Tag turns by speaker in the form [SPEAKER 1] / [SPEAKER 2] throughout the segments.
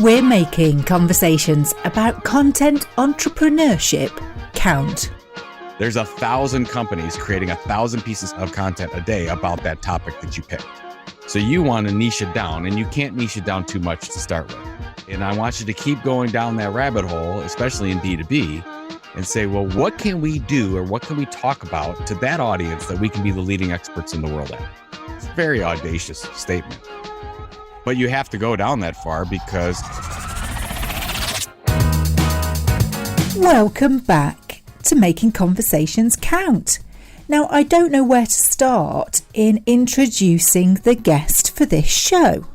[SPEAKER 1] We're making conversations about content entrepreneurship count.
[SPEAKER 2] There's 1,000 companies creating 1,000 pieces of content a day about that topic that you picked. So you want to niche it down, and you can't niche it down too much to start with. And I want you to keep going down that rabbit hole, especially in B2B, and say, well, what can we do or what can we talk about to that audience that we can be the leading experts in the world at? It's a very audacious statement. But you have to go down that far because...
[SPEAKER 1] Welcome back to Making Conversations Count. Now, I don't know where to start in introducing the guest for this show.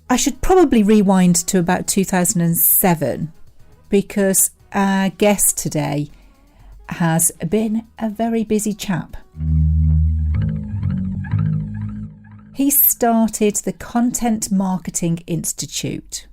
[SPEAKER 1] I should probably rewind to about 2007 because our guest today has been a very busy chap. He started the Content Marketing Institute,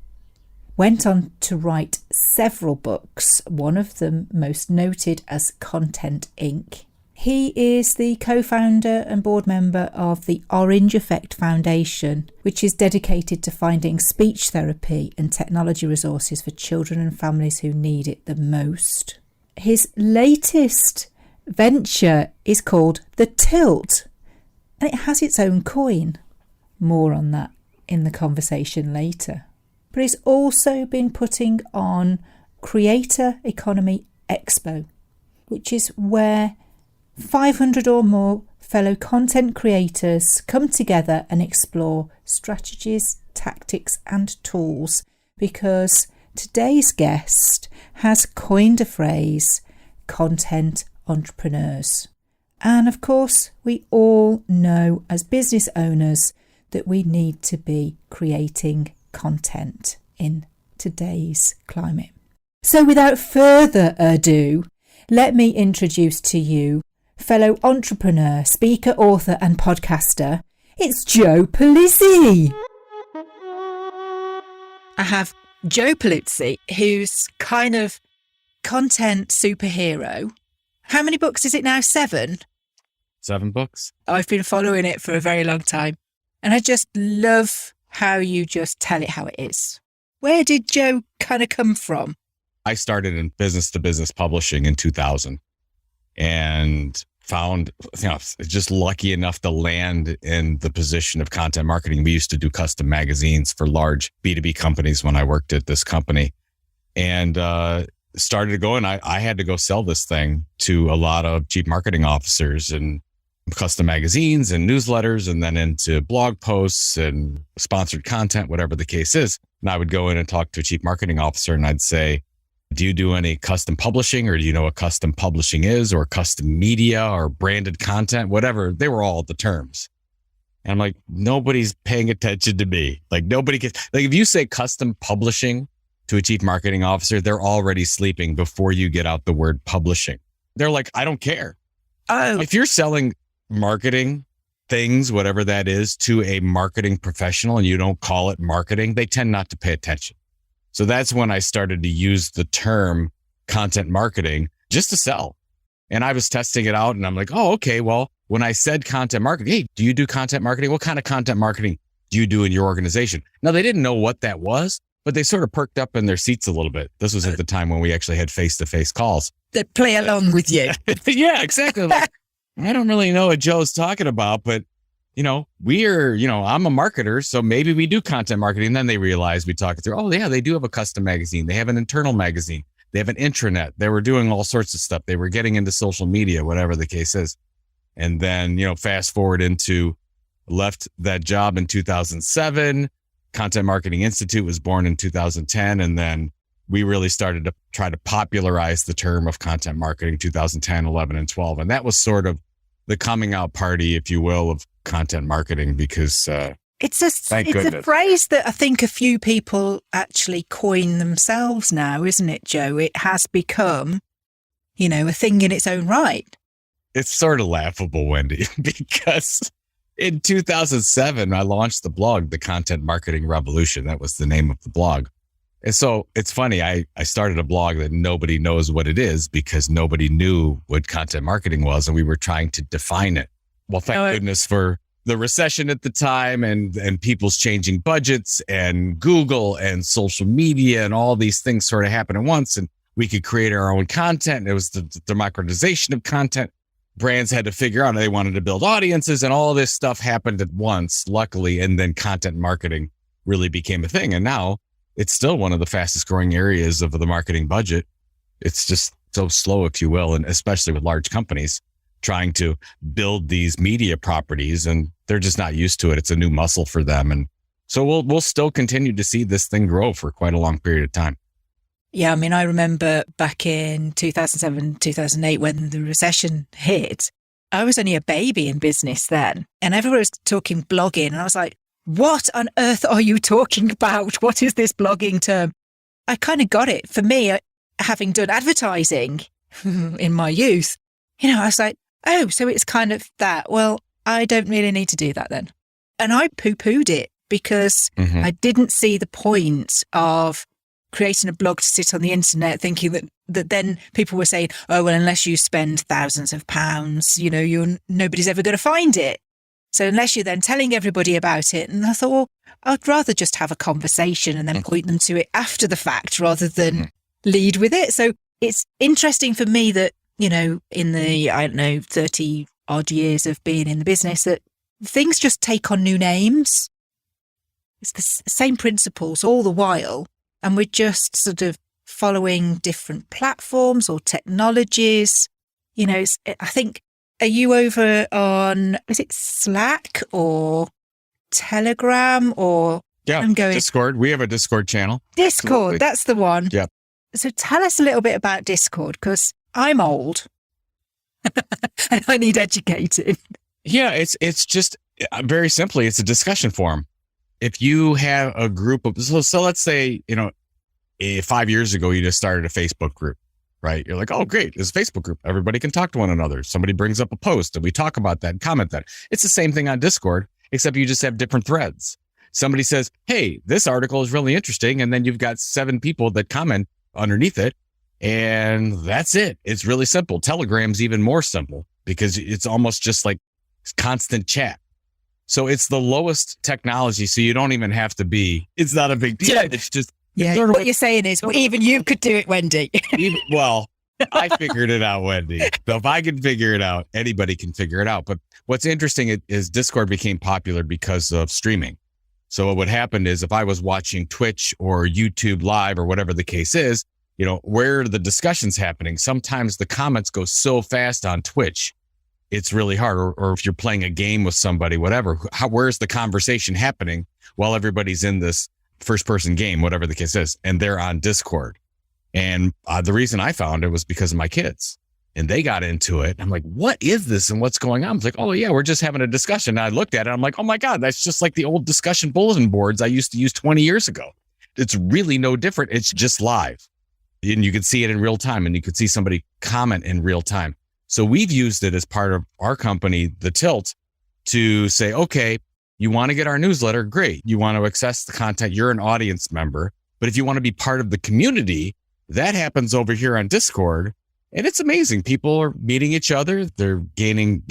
[SPEAKER 1] went on to write several books, one of them most noted as Content Inc. He is the co-founder and board member of the Orange Effect Foundation, which is dedicated to finding speech therapy and technology resources for children and families who need it the most. His latest venture is called The Tilt, and it has its own coin. More on that in the conversation later. But he's also been putting on Creator Economy Expo, which is where 500 or more fellow content creators come together and explore strategies, tactics and tools, because today's guest has coined a phrase, content entrepreneurs. And of course, we all know as business owners that we need to be creating content in today's climate. So without further ado, let me introduce to you fellow entrepreneur, speaker, author and podcaster. It's Joe Pulizzi. I have Joe Pulizzi, who's kind of content superhero. How many books is it now? 7?
[SPEAKER 2] 7 books.
[SPEAKER 1] I've been following it for a very long time. And I just love how you just tell it how it is. Where did Joe kind of come from?
[SPEAKER 2] I started in business-to-business publishing in 2000 and found, just lucky enough to land in the position of content marketing. We used to do custom magazines for large B2B companies when I worked at this company, and started going. I had to go sell this thing to a lot of chief marketing officers and custom magazines and newsletters, and then into blog posts and sponsored content, whatever the case is. And I would go in and talk to a chief marketing officer and I'd say, do you do any custom publishing, or do you know what custom publishing is, or custom media or branded content, whatever? They were all the terms. And I'm like, nobody's paying attention to me. Like nobody gets, like if you say custom publishing to a chief marketing officer, they're already sleeping before you get out the word publishing. They're like, I don't care.
[SPEAKER 1] Oh,
[SPEAKER 2] If you're selling marketing things, whatever that is, to a marketing professional and you don't call it marketing, they tend not to pay attention. So that's when I started to use the term content marketing just to sell. And I was testing it out and I'm like, oh, okay, well, when I said content marketing, hey, do you do content marketing? What kind of content marketing do you do in your organization? Now, they didn't know what that was, but they sort of perked up in their seats a little bit. This was at the time when we actually had face-to-face calls.
[SPEAKER 1] they play along with you.
[SPEAKER 2] Yeah, exactly. Like, I don't really know what Joe's talking about, but I'm a marketer, so maybe we do content marketing. And then they realized we talked through, oh yeah, they do have a custom magazine. They have an internal magazine. They have an intranet. They were doing all sorts of stuff. They were getting into social media, whatever the case is. And then, fast forward left that job in 2007. Content Marketing Institute was born in 2010. And then we really started to try to popularize the term of content marketing 2010, 11, and 12. And that was sort of the coming out party, if you will, of content marketing, because
[SPEAKER 1] it's a phrase that I think a few people actually coin themselves now, isn't it, Joe? It has become, a thing in its own right.
[SPEAKER 2] It's sort of laughable, Wendy, because in 2007, I launched the blog, The Content Marketing Revolution. That was the name of the blog. And so it's funny, I started a blog that nobody knows what it is because nobody knew what content marketing was, and we were trying to define it. Well, thank goodness for the recession at the time and people's changing budgets and Google and social media and all these things sort of happened at once. And we could create our own content. It was the democratization of content. Brands had to figure out they wanted to build audiences, and all this stuff happened at once, luckily. And then content marketing really became a thing. And now it's still one of the fastest growing areas of the marketing budget. It's just so slow, if you will, and especially with large companies trying to build these media properties, and they're just not used to it. It's a new muscle for them. And so we'll still continue to see this thing grow for quite a long period of time.
[SPEAKER 1] Yeah, I mean, I remember back in 2007, 2008, when the recession hit, I was only a baby in business then, and everyone was talking blogging, and I was like, what on earth are you talking about? What is this blogging term? I kind of got it. For me, having done advertising in my youth, I was like, oh, so it's kind of that. Well, I don't really need to do that then. And I poo-pooed it because I didn't see the point of creating a blog to sit on the internet thinking that then people were saying, oh, well, unless you spend thousands of pounds, nobody's ever going to find it. So unless you're then telling everybody about it. And I thought, well, I'd rather just have a conversation and then point them to it after the fact rather than lead with it. So it's interesting for me that, in the, 30 odd years of being in the business, that things just take on new names. It's the same principles all the while. And we're just sort of following different platforms or technologies. I think, are you over on, is it Slack or Telegram or?
[SPEAKER 2] Yeah, Discord. We have a Discord channel.
[SPEAKER 1] Discord, absolutely. That's the one.
[SPEAKER 2] Yeah.
[SPEAKER 1] So tell us a little bit about Discord, because I'm old and I need educating.
[SPEAKER 2] Yeah, it's just very simply, it's a discussion forum. If you have a group of, so let's say, 5 years ago, you just started a Facebook group, right? You're like, oh, great, there's a Facebook group. Everybody can talk to one another. Somebody brings up a post and we talk about that and comment that. It's the same thing on Discord, except you just have different threads. Somebody says, hey, this article is really interesting. And then you've got 7 people that comment underneath it. And that's it. It's really simple. Telegram's even more simple because it's almost just like constant chat. So it's the lowest technology. So you don't even have to it's not a big deal.
[SPEAKER 1] Yeah.
[SPEAKER 2] It's just.
[SPEAKER 1] Yeah. What you're saying is even you could do it, Wendy.
[SPEAKER 2] Well, I figured it out, Wendy. So if I can figure it out, anybody can figure it out. But what's interesting is Discord became popular because of streaming. So what would happen is if I was watching Twitch or YouTube Live or whatever the case is, where are the discussions happening? Sometimes the comments go so fast on Twitch, it's really hard. Or if you're playing a game with somebody, whatever, where's the conversation happening while everybody's in this first person game, whatever the case is, and they're on Discord. And the reason I found it was because of my kids, and they got into it. I'm like, what is this and what's going on? I was like, oh yeah, we're just having a discussion. And I looked at it. I'm like, oh my God, that's just like the old discussion bulletin boards I used to use 20 years ago. It's really no different. It's just live. And you could see it in real time, and you could see somebody comment in real time. So we've used it as part of our company, The Tilt, to say, okay, you want to get our newsletter? Great. You want to access the content? You're an audience member. But if you want to be part of the community, that happens over here on Discord. And it's amazing. People are meeting each other. They're gaining,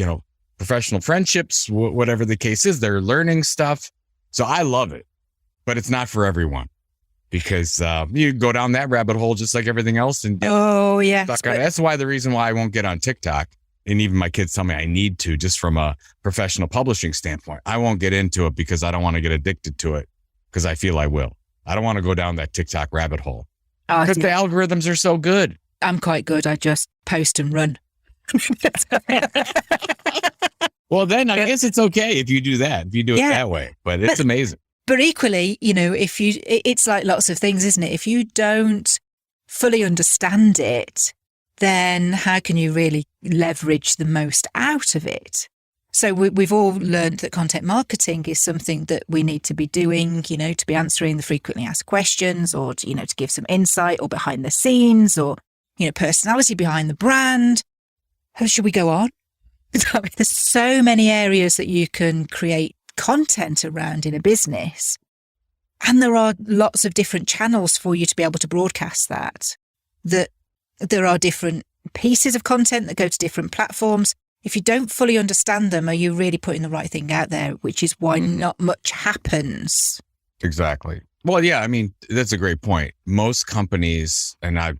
[SPEAKER 2] professional friendships, whatever the case is. They're learning stuff. So I love it, but it's not for everyone, because you go down that rabbit hole just like everything else. And that's why the reason why I won't get on TikTok. And even my kids tell me I need to, just from a professional publishing standpoint. I won't get into it because I don't want to get addicted to it, because I feel I will. I don't want to go down that TikTok rabbit hole because the algorithms are so good.
[SPEAKER 1] I'm quite good. I just post and run.
[SPEAKER 2] Well, then I guess it's okay if you do that, if you do it that way, but it's amazing.
[SPEAKER 1] But equally, it's like lots of things, isn't it? If you don't fully understand it, then how can you really leverage the most out of it? So we've all learned that content marketing is something that we need to be doing, to be answering the frequently asked questions, or, to give some insight or behind the scenes, or, personality behind the brand. How should we go on? There's so many areas that you can create content around in a business. And there are lots of different channels for you to be able to broadcast that there are different pieces of content that go to different platforms. if you don't fully understand them, are you really putting the right thing out there, which is why not much happens.
[SPEAKER 2] Exactly. Well, yeah, I mean, that's a great point. Most companies, and I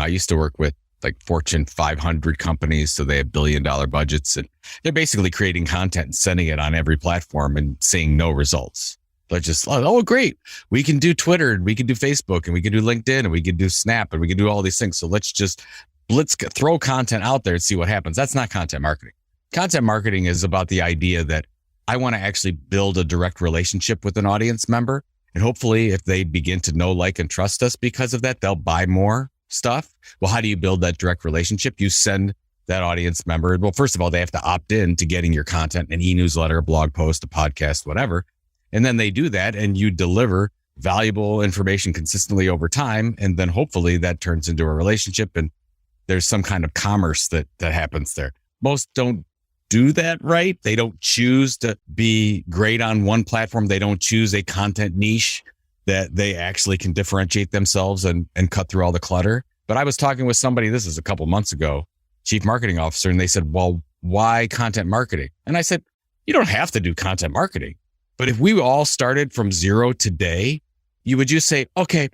[SPEAKER 2] used to work with like Fortune 500 companies, so they have $1 billion budgets, and they're basically creating content and sending it on every platform and seeing no results. They're just, oh, great. We can do Twitter, and we can do Facebook, and we can do LinkedIn, and we can do Snap, and we can do all these things. So let's throw content out there and see what happens. That's not content marketing. Content marketing is about the idea that I want to actually build a direct relationship with an audience member. And hopefully if they begin to know, like, and trust us because of that, they'll buy more stuff. Well, how do you build that direct relationship? You send that audience member. Well, first of all, they have to opt in to getting your content, an e-newsletter, a blog post, a podcast, whatever. And then they do that and you deliver valuable information consistently over time. And then hopefully that turns into a relationship and there's some kind of commerce that happens there. Most don't do that right. They don't choose to be great on one platform. They don't choose a content niche that they actually can differentiate themselves and cut through all the clutter. But I was talking with somebody, this is a couple months ago, chief marketing officer, and they said, well, why content marketing? And I said, you don't have to do content marketing. But if we all started from zero today, you would just say, okay,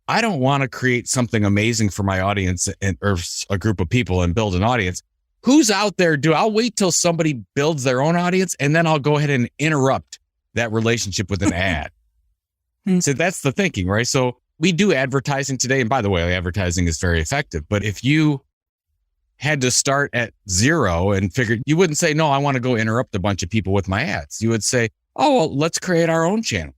[SPEAKER 2] I don't want to create something amazing for my audience or a group of people and build an audience. Who's out there? I'll wait till somebody builds their own audience and then I'll go ahead and interrupt that relationship with an ad. So that's the thinking, right? So we do advertising today. And by the way, advertising is very effective. But if you had to start at zero and figured, you wouldn't say, no, I want to go interrupt a bunch of people with my ads. You would say, oh, well, let's create our own channel.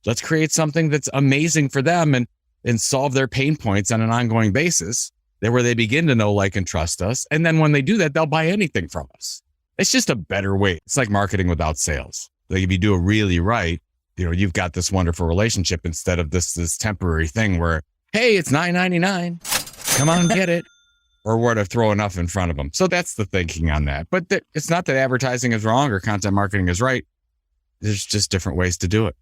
[SPEAKER 2] Let's create something that's amazing for them and solve their pain points on an ongoing basis. There where they begin to know, like, and trust us. And then when they do that, they'll buy anything from us. It's just a better way. It's like marketing without sales. Like if you do it really right, you've got this wonderful relationship instead of this temporary thing where, hey, it's $9.99. Come on, get it. Or where to throw enough in front of them. So that's the thinking on that. But it's not that advertising is wrong or content marketing is right. There's just different ways to do it.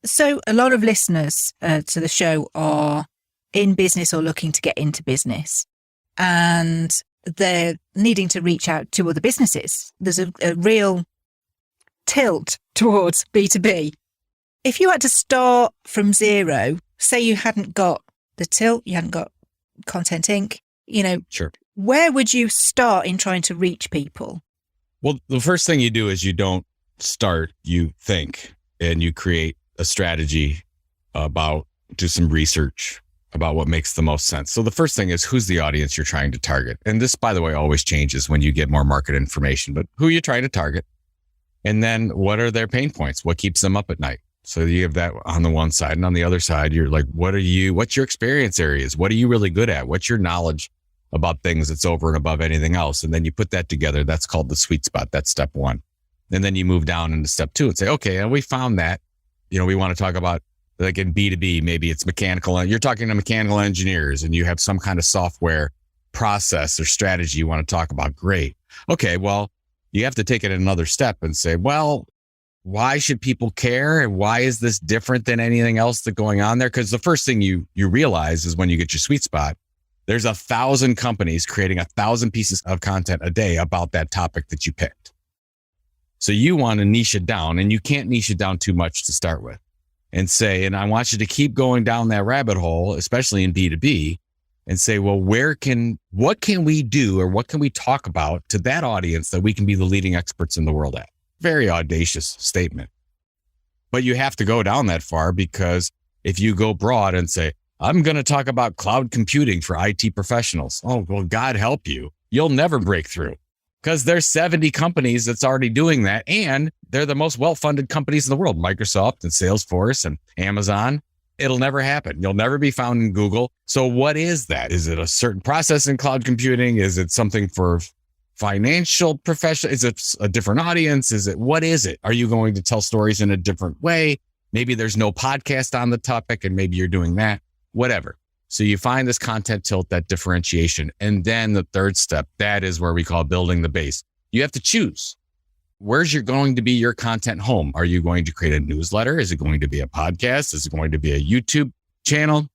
[SPEAKER 1] So a lot of listeners to the show are in business or looking to get into business, and they're needing to reach out to other businesses. There's a real tilt towards B2B. If you had to start from zero, say you hadn't got the tilt, you hadn't got Content Inc.,
[SPEAKER 2] Sure.
[SPEAKER 1] Where would you start in trying to reach people?
[SPEAKER 2] Well, the first thing you do is you don't start, you think, and you create a strategy do some research about what makes the most sense. So the first thing is, who's the audience you're trying to target? And this, by the way, always changes when you get more market information, but who are you trying to target? And then what are their pain points? What keeps them up at night? So you have that on the one side, and on the other side, you're like, what's your experience areas? What are you really good at? What's your knowledge about things that's over and above anything else? And then you put that together. That's called the sweet spot. That's step one. And then you move down into step two and say, okay, and we found that, we want to talk about, like in B2B, maybe it's mechanical. You're talking to mechanical engineers and you have some kind of software process or strategy you want to talk about. Great. Okay. Well, you have to take it another step and say, well, why should people care? And why is this different than anything else that's going on there? Because the first thing you realize is when you get your sweet spot, there's 1,000 companies creating 1,000 pieces of content a day about that topic that you picked. So you want to niche it down, and you can't niche it down too much to start with, and say, and I want you to keep going down that rabbit hole, especially in B2B, and say, well, what can we do or what can we talk about to that audience that we can be the leading experts in the world at? Very audacious statement. But you have to go down that far, because if you go broad and say, I'm going to talk about cloud computing for IT professionals. Oh, well, God help you. You'll never break through, because there's 70 companies that's already doing that. And they're the most well-funded companies in the world, Microsoft and Salesforce and Amazon. It'll never happen. You'll never be found in Google. So what is that? Is it a certain process in cloud computing? Is it something for financial profession? Is it a different audience? What is it? Are you going to tell stories in a different way? Maybe there's no podcast on the topic and maybe you're doing that, whatever. So you find this content tilt, that differentiation. And then the third step, that is where we call building the base. You have to choose. Where's going to be your content home? Are you going to create a newsletter? Is it going to be a podcast? Is it going to be a YouTube channel?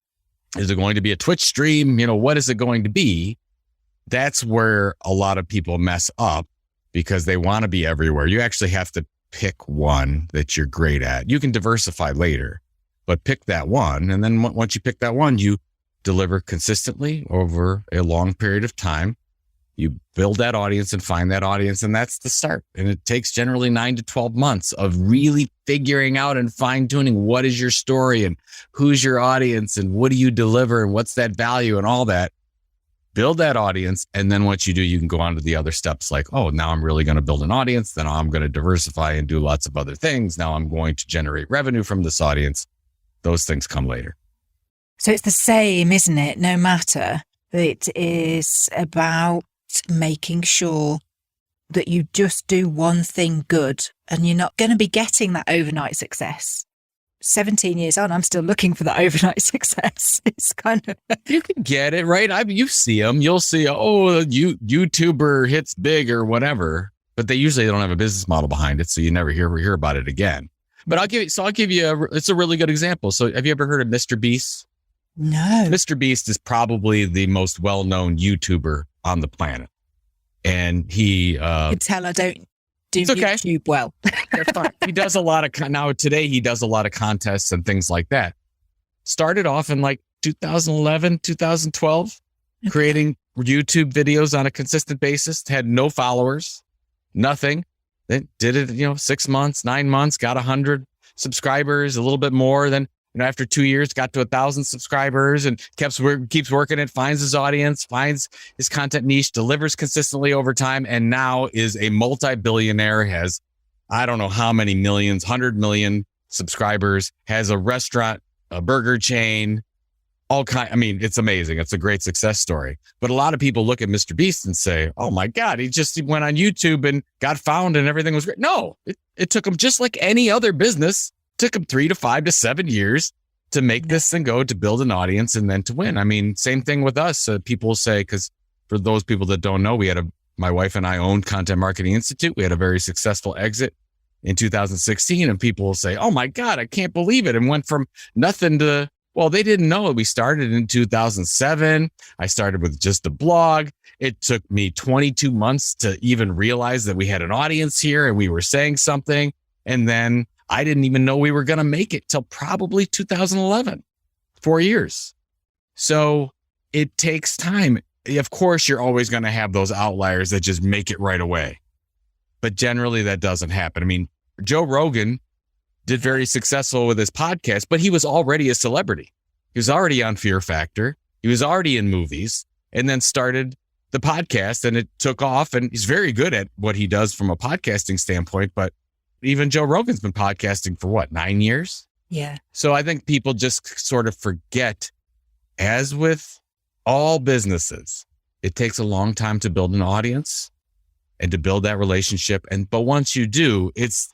[SPEAKER 2] Is it going to be a Twitch stream? What is it going to be? That's where a lot of people mess up, because they want to be everywhere. You actually have to pick one that you're great at. You can diversify later, but pick that one. And then once you pick that one, you deliver consistently over a long period of time. You build that audience and find that audience, and that's the start. And it takes generally 9 to 12 months of really figuring out and fine tuning what is your story and who's your audience and what do you deliver and what's that value and all that. Build that audience. And then what you do, you can go on to the other steps like, oh, now I'm really going to build an audience. Then I'm going to diversify and do lots of other things. Now I'm going to generate revenue from this audience. Those things come later.
[SPEAKER 1] So it's the same, isn't it? No matter. It is about making sure that you just do one thing good, and you're not going to be getting that overnight success. 17 years on, I'm still looking for that overnight success. It's kind of...
[SPEAKER 2] You can get it, right? You see them. You'll see, YouTuber hits big or whatever, but they usually don't have a business model behind it, so you never hear about it again. But I'll give you it's a really good example. So have you ever heard of Mr. Beast?
[SPEAKER 1] No.
[SPEAKER 2] Mr. Beast is probably the most well-known YouTuber on the planet. And he...
[SPEAKER 1] I can tell I don't do YouTube well.
[SPEAKER 2] That's fine. He does a lot of... Now, today, he does a lot of contests and things like that. Started off in like 2011, 2012, creating YouTube videos on a consistent basis. Had no followers, nothing. Then did it, 6 months, 9 months, got 100 subscribers, a little bit more. Then after 2 years, got to 1,000 subscribers and keeps working it, finds his audience, finds his content niche, delivers consistently over time, and now is a multi-billionaire, has, I don't know how many millions, 100 million subscribers, has a restaurant, a burger chain, it's amazing. It's a great success story. But a lot of people look at Mr. Beast and say, oh my God, he went on YouTube and got found and everything was great. No, it took him just like any other business. Took him 3 to 5 to 7 years to make this thing go, to build an audience and then to win. Same thing with us. People say, because for those people that don't know, my wife and I owned Content Marketing Institute. We had a very successful exit in 2016, and people will say, oh my God, I can't believe it. And went from nothing to, well, they didn't know it. We started in 2007. I started with just a blog. It took me 22 months to even realize that we had an audience here and we were saying something. And then I didn't even know we were going to make it till probably 2011, 4 years. So it takes time. Of course, you're always going to have those outliers that just make it right away. But generally that doesn't happen. Joe Rogan did very successful with his podcast, but he was already a celebrity. He was already on Fear Factor. He was already in movies, and then started the podcast, and it took off, and he's very good at what he does from a podcasting standpoint. But even Joe Rogan's been podcasting for 9 years?
[SPEAKER 1] Yeah.
[SPEAKER 2] So I think people just sort of forget, as with all businesses, it takes a long time to build an audience and to build that relationship. But once you do, it's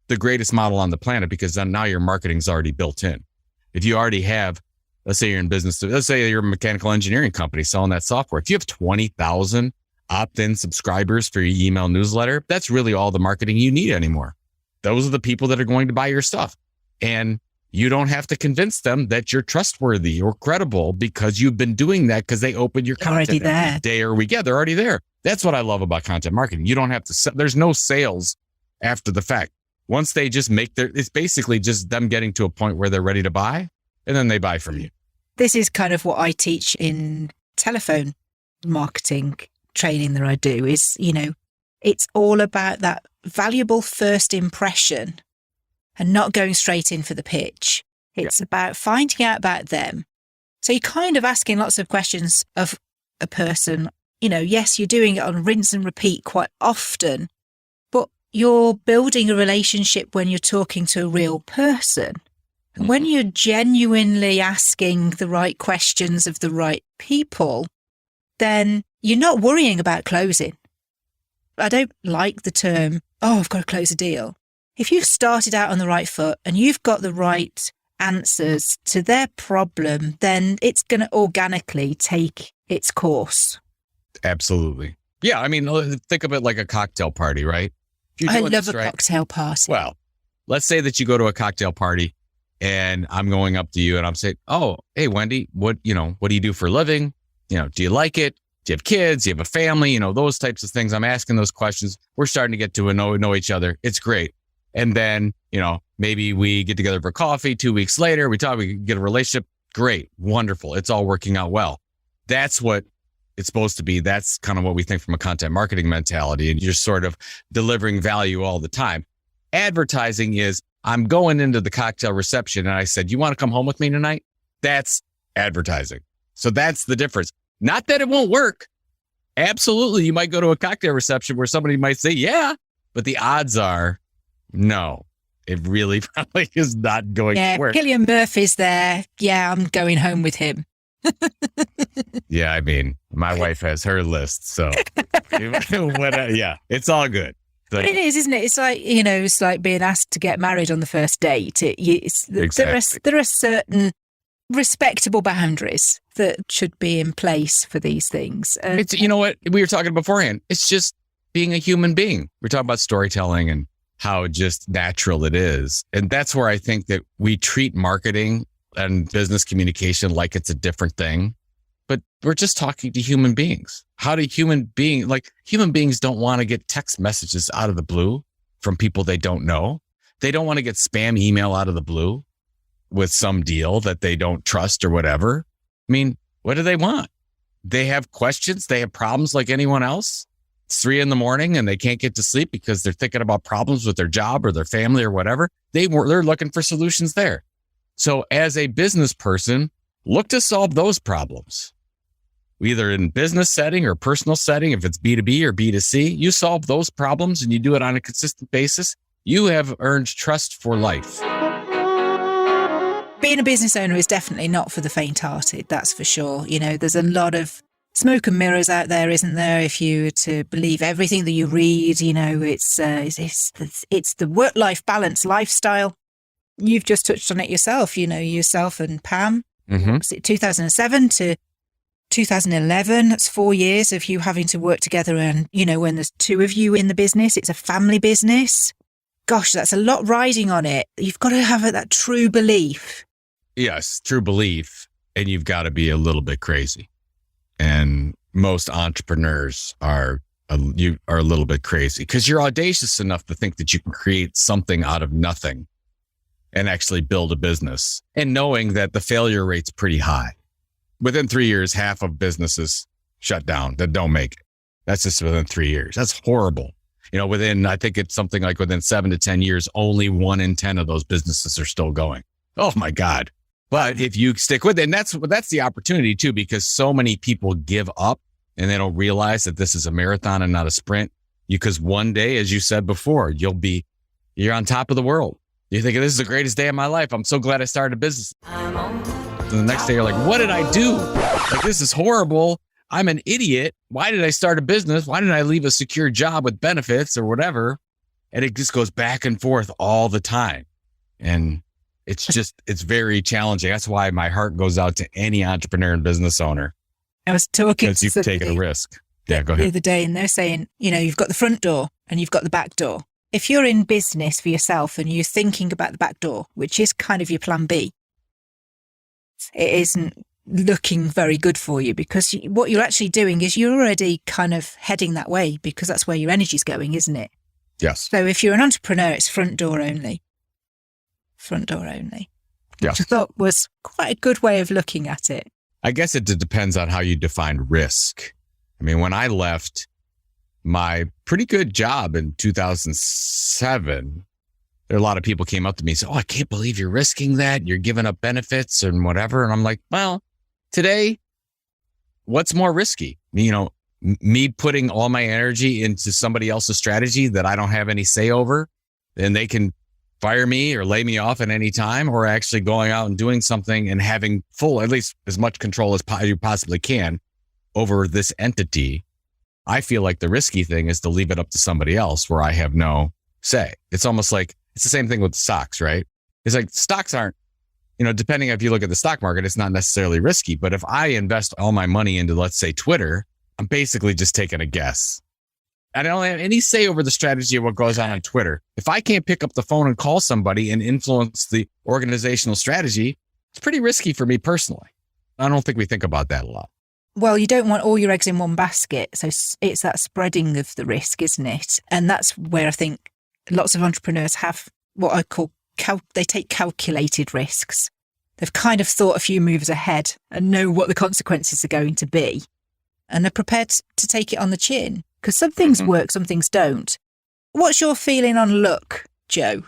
[SPEAKER 2] the greatest model on the planet, because then now your marketing's already built in. If you already have, let's say you're in business, let's say you're a mechanical engineering company selling that software. If you have 20,000 opt-in subscribers for your email newsletter, that's really all the marketing you need anymore. Those are the people that are going to buy your stuff. And you don't have to convince them that you're trustworthy or credible, because you've been doing that because they open your content
[SPEAKER 1] already there.
[SPEAKER 2] every day or week. Yeah, they're already there. That's what I love about content marketing. You don't have to, there's no sales after the fact. Once they just it's basically just them getting to a point where they're ready to buy, and then they buy from you.
[SPEAKER 1] This is kind of what I teach in telephone marketing training that I do is, it's all about that valuable first impression and not going straight in for the pitch. It's about finding out about them. So you're kind of asking lots of questions of a person. Yes, you're doing it on rinse and repeat quite often, but you're building a relationship when you're talking to a real person. And when you're genuinely asking the right questions of the right people, then you're not worrying about closing. I don't like the term, I've got to close a deal. If you've started out on the right foot and you've got the right answers to their problem, then it's going to organically take its course.
[SPEAKER 2] Absolutely. Yeah. Think of it like a cocktail party, right?
[SPEAKER 1] I love a cocktail party.
[SPEAKER 2] Well, let's say that you go to a cocktail party and I'm going up to you and I'm saying, oh, hey, Wendy, what do you do for a living? Do you like it? Do you have kids? Do you have a family? You know, those types of things. I'm asking those questions. We're starting to get to know each other. It's great. And then, you know, maybe we get together for coffee 2 weeks later. We talk, we get a relationship. Great. Wonderful. It's all working out well. That's what it's supposed to be. That's kind of what we think from a content marketing mentality. And you're sort of delivering value all the time. Advertising is, I'm going into the cocktail reception and I said, you want to come home with me tonight? That's advertising. So that's the difference. Not that it won't work. Absolutely. You might go to a cocktail reception where somebody might say, yeah, but the odds are no, it really probably is not going to work.
[SPEAKER 1] Cillian Murphy's there. Yeah, I'm going home with him.
[SPEAKER 2] Yeah, I mean, my wife has her list. So yeah, it's all good.
[SPEAKER 1] But it is, isn't it? It's like, you know, it's like being asked to get married on the first date.
[SPEAKER 2] Exactly.
[SPEAKER 1] There are certain respectable boundaries that should be in place for these things.
[SPEAKER 2] It's, you know what, we were talking beforehand. It's just being a human being. We're talking about storytelling and how just natural it is. And that's where I think that we treat marketing and business communication like it's a different thing. But we're just talking to human beings. How do human beings don't want to get text messages out of the blue from people they don't know. They don't want to get spam email out of the blue with some deal that they don't trust or whatever. I mean, what do they want? They have questions. They have problems like anyone else. It's 3 a.m. and they can't get to sleep because they're thinking about problems with their job or their family or whatever. They're looking for solutions there. So as a business person, look to solve those problems. Either in business setting or personal setting, if it's B2B or B2C, you solve those problems and you do it on a consistent basis. You have earned trust for life.
[SPEAKER 1] Being a business owner is definitely not for the faint-hearted, that's for sure. You know, there's a lot of smoke and mirrors out there, isn't there? If you were to believe everything that you read, you know, it's the work-life balance lifestyle. You've just touched on it yourself, you know, yourself and Pam.
[SPEAKER 2] Mm-hmm.
[SPEAKER 1] Was it 2007 to 2011? That's 4 years of you having to work together. And, you know, when there's 2 of you in the business, it's a family business. Gosh, that's a lot riding on it. You've got to have that true belief.
[SPEAKER 2] Yes, true belief. And you've got to be a little bit crazy. And most entrepreneurs are a little bit crazy because you're audacious enough to think that you can create something out of nothing and actually build a business, and knowing that the failure rate's pretty high. Within 3 years, half of businesses shut down that don't make it. That's just within 3 years. That's horrible. You know, I think it's something like within 7 to 10 years, only 1 in 10 of those businesses are still going. Oh my God. But if you stick with it, and that's the opportunity too, because so many people give up and they don't realize that this is a marathon and not a sprint. Because one day, as you said before, you're on top of the world. You think this is the greatest day of my life. I'm so glad I started a business. And the next day you're like, what did I do? Like, this is horrible. I'm an idiot. Why did I start a business? Why didn't I leave a secure job with benefits or whatever? And it just goes back and forth all the time. And it's very challenging. That's why my heart goes out to any entrepreneur and business owner.
[SPEAKER 1] I was talking
[SPEAKER 2] because you've taken a risk. Yeah, go ahead.
[SPEAKER 1] The other day, and they're saying, you know, you've got the front door and you've got the back door. If you're in business for yourself and you're thinking about the back door, which is kind of your plan B, it isn't looking very good for you, because what you're actually doing is you're already kind of heading that way, because that's where your energy's going, isn't it?
[SPEAKER 2] Yes.
[SPEAKER 1] So if you're an entrepreneur, it's front door only. Front door only.
[SPEAKER 2] Yeah.
[SPEAKER 1] Which I thought was quite a good way of looking at it.
[SPEAKER 2] I guess it depends on how you define risk. I mean, when I left my pretty good job in 2007, there are a lot of people came up to me and said, oh, I can't believe you're risking that. You're giving up benefits and whatever. And I'm like, well, today, what's more risky? You know, me putting all my energy into somebody else's strategy that I don't have any say over, and they can fire me or lay me off at any time, or actually going out and doing something and having full, at least as much control as you possibly can over this entity. I feel like the risky thing is to leave it up to somebody else where I have no say. It's almost like, it's the same thing with stocks, right? It's like stocks aren't, you know, depending if you look at the stock market, it's not necessarily risky. But if I invest all my money into, let's say, Twitter, I'm basically just taking a guess. I don't have any say over the strategy of what goes on Twitter. If I can't pick up the phone and call somebody and influence the organizational strategy, it's pretty risky for me personally. I don't think we think about that a lot.
[SPEAKER 1] Well, you don't want all your eggs in one basket. So it's that spreading of the risk, isn't it? And that's where I think lots of entrepreneurs have what I call, they take calculated risks. They've kind of thought a few moves ahead and know what the consequences are going to be. And they're prepared to take it on the chin, because some things work, some things don't. What's your feeling on luck, Joe?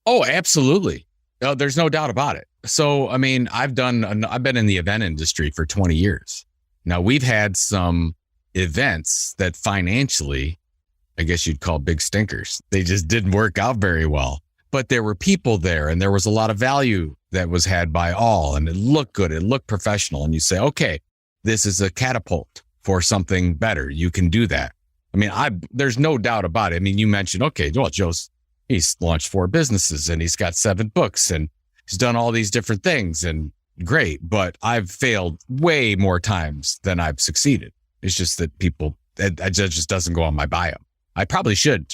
[SPEAKER 2] Oh, absolutely. No, there's no doubt about it. So, I mean, I've been in the event industry for 20 years. Now, we've had some events that financially, I guess you'd call big stinkers. They just didn't work out very well. But there were people there and there was a lot of value that was had by all. And it looked good. It looked professional. And you say, okay, this is a catapult for something better. You can do that. I mean, there's no doubt about it. I mean, you mentioned, okay, well, he's launched 4 businesses and he's got 7 books and he's done all these different things and great. But I've failed way more times than I've succeeded. It's just that it just doesn't go on my bio. I probably should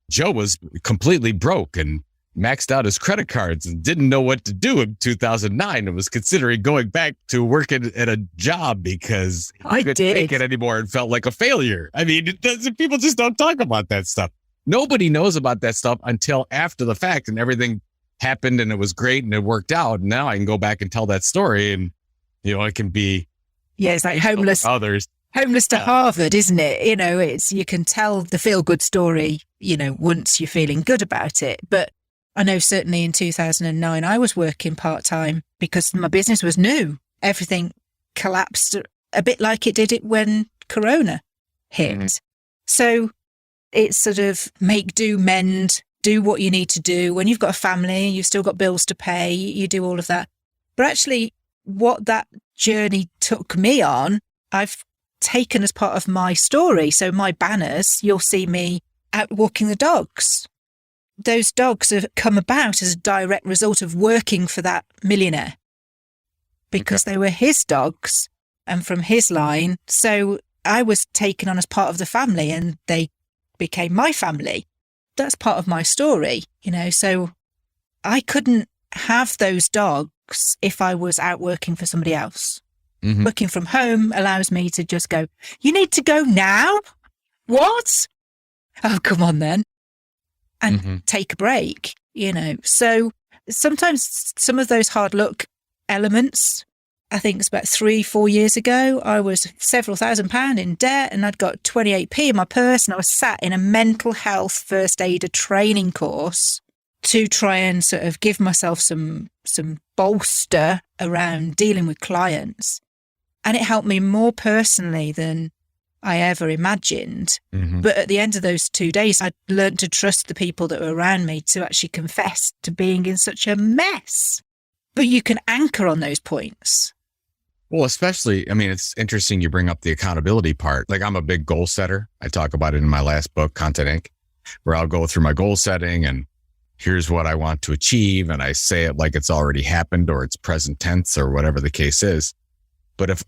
[SPEAKER 2] Joe was completely broke and maxed out his credit cards and didn't know what to do in 2009 and was considering going back to working at a job because he couldn't take it anymore and felt like a failure. I mean, people just don't talk about that stuff. Nobody knows about that stuff until after the fact and everything happened and it was great and it worked out. And now I can go back and tell that story and, it can be.
[SPEAKER 1] Yeah, it's like homeless.
[SPEAKER 2] Others.
[SPEAKER 1] Homeless to Harvard, isn't it? You can tell the feel-good story, once you're feeling good about it. But I know certainly in 2009, I was working part-time because my business was new. Everything collapsed a bit like it did it when Corona hit. Mm-hmm. So it's sort of make do, mend, do what you need to do. When you've got a family, you've still got bills to pay, you do all of that. But actually, what that journey took me on, I've taken as part of my story. So my banners, you'll see me out walking the dogs. Those dogs have come about as a direct result of working for that millionaire because they were his dogs and from his line. So I was taken on as part of the family and they became my family. That's part of my story, so I couldn't have those dogs if I was out working for somebody else. Mm-hmm. Working from home allows me to just go, you need to go now? What? Oh, come on then. And take a break, So sometimes some of those hard luck elements, I think it's about 3-4 years ago, I was several £1,000s in debt and I'd got 28p in my purse and I was sat in a mental health first aider training course to try and sort of give myself some bolster around dealing with clients. And it helped me more personally than I ever imagined. Mm-hmm. But at the end of those 2 days, I learned to trust the people that were around me to actually confess to being in such a mess. But you can anchor on those points.
[SPEAKER 2] Well, especially, it's interesting you bring up the accountability part. Like I'm a big goal setter. I talk about it in my last book, Content Inc., where I'll go through my goal setting and here's what I want to achieve. And I say it like it's already happened or it's present tense or whatever the case is. But if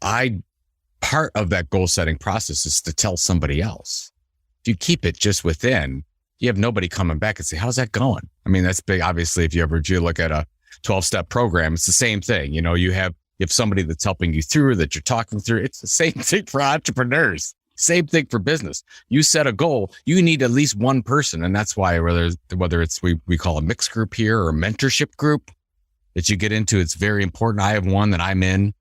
[SPEAKER 2] part of that goal setting process is to tell somebody else, if you keep it just within, you have nobody coming back and say, how's that going? That's big. Obviously, if you look at a 12-step program, it's the same thing. You have somebody that's helping you through that you're talking through. It's the same thing for entrepreneurs. Same thing for business. You set a goal, you need at least one person. And that's why whether it's, we call a mixed group here or a mentorship group that you get into, it's very important. I have one that I'm in